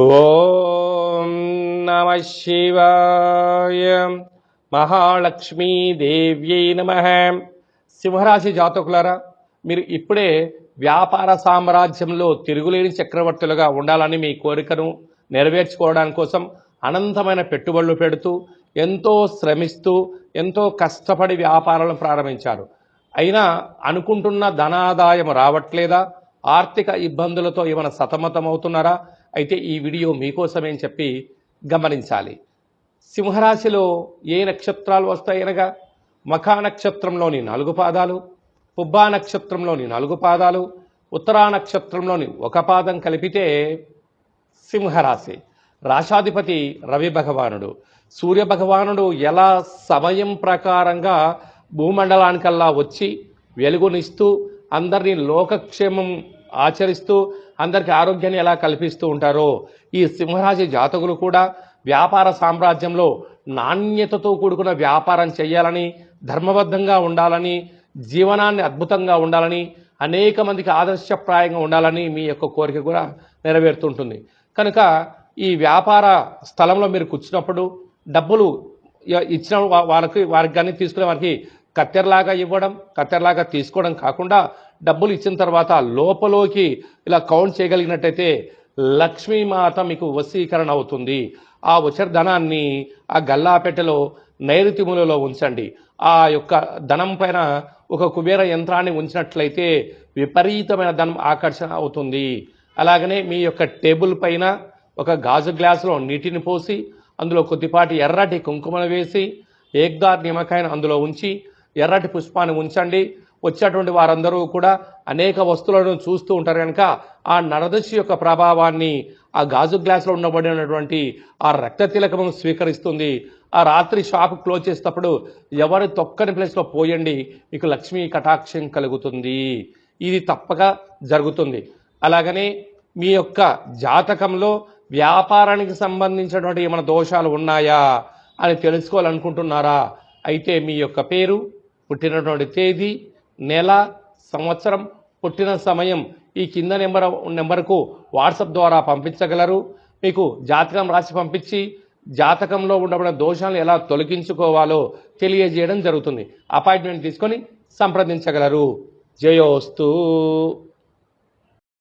ఓం నమ శివాయ. మహాలక్ష్మీదేవ్యై నమః. సింహరాశి జాతకులారా, మీరు ఇప్పుడే వ్యాపార సామ్రాజ్యంలో తిరుగులేని చక్రవర్తులుగా ఉండాలని మీ కోరికను నెరవేర్చుకోవడానికి కోసం అనంతమైన పెట్టుబడులు పెడుతూ ఎంతో శ్రమిస్తూ ఎంతో కష్టపడి వ్యాపారాలను ప్రారంభించారు. అయినా అనుకుంటున్న ధనాదాయం రావట్లేదా? ఆర్థిక ఇబ్బందులతో ఏమైనా సతమతమవుతున్నారా? అయితే ఈ వీడియో మీకోసమని చెప్పి గమనించాలి. సింహరాశిలో ఏ నక్షత్రాలు వస్తాయనగా మఖా నక్షత్రంలోని 4 పాదాలు, పుబ్బా నక్షత్రంలోని 4 పాదాలు, ఉత్తరా నక్షత్రంలోని 1 పాదం కలిపితే సింహరాశి. రాశాధిపతి రవి భగవానుడు. సూర్య భగవానుడు ఎలా సమయం ప్రకారంగా భూమండలానికల్లా వచ్చి వెలుగునిస్తూ అందరినీ లోకక్షేమం ఆచరిస్తూ అందరికి ఆరోగ్యాన్ని ఎలా కల్పిస్తూ ఉంటారో ఈ సింహరాశి జాతకులు కూడా వ్యాపార సామ్రాజ్యంలో నాణ్యతతో కూడుకున్న వ్యాపారం చేయాలని, ధర్మబద్ధంగా ఉండాలని, జీవనాన్ని అద్భుతంగా ఉండాలని, అనేక మందికి ఆదర్శప్రాయంగా ఉండాలని మీ యొక్క కోరిక కూడా నెరవేరుతుంటుంది. కనుక ఈ వ్యాపార స్థలంలో మీరు కూర్చున్నప్పుడు డబ్బులు ఇచ్చిన వారికి కానీ తీసుకునే వారికి కత్తెరలాగా ఇవ్వడం, కత్తెరలాగా తీసుకోవడం కాకుండా డబ్బులు ఇచ్చిన తర్వాత లోపలోకి ఇలా కౌంట్ చేయగలిగినట్టయితే లక్ష్మీమాత మీకు వశీకరణ అవుతుంది. ఆ వచ్చే ధనాన్ని ఆ గల్లాపెట్టెలో నైరుతి మూలలో ఉంచండి. ఆ యొక్క ధనం పైన ఒక కుబేర యంత్రాన్ని ఉంచినట్లయితే విపరీతమైన ధనం ఆకర్షణ అవుతుంది. అలాగనే మీ యొక్క టేబుల్ పైన ఒక గాజు గ్లాసులో నీటిని పోసి అందులో కొద్దిపాటి ఎర్రటి కుంకుమను వేసి ఏక్దార్ నిమ్మకాయను అందులో ఉంచి ఎర్రటి పుష్పాన్ని ఉంచండి. వచ్చేటువంటి వారందరూ కూడా అనేక వస్తువులను చూస్తూ ఉంటారు కనుక ఆ నరదశి యొక్క ప్రభావాన్ని ఆ గాజు గ్లాసులో ఉండబడినటువంటి ఆ రక్త తిలకము స్వీకరిస్తుంది. ఆ రాత్రి షాప్ క్లోజ్ చేసేటప్పుడు ఎవరి తొక్కని ప్లేస్లో పోయండి, మీకు లక్ష్మీ కటాక్షం కలుగుతుంది. ఇది తప్పక జరుగుతుంది. అలాగనే మీ యొక్క జాతకంలో వ్యాపారానికి సంబంధించినటువంటి ఏమైనా దోషాలు ఉన్నాయా అని తెలుసుకోవాలనుకుంటున్నారా? అయితే మీ యొక్క పేరు, పుట్టినటువంటి తేదీ, నెల, సంవత్సరం, పుట్టిన సమయం ఈ కింద నెంబర్కు వాట్సాప్ ద్వారా పంపించగలరు. మీకు జాతకం రాసి పంపించి జాతకంలో ఉండబడిన దోషాలను ఎలా తొలగించుకోవాలో తెలియజేయడం జరుగుతుంది. అపాయింట్మెంట్ తీసుకొని సంప్రదించగలరు. జయోస్తు.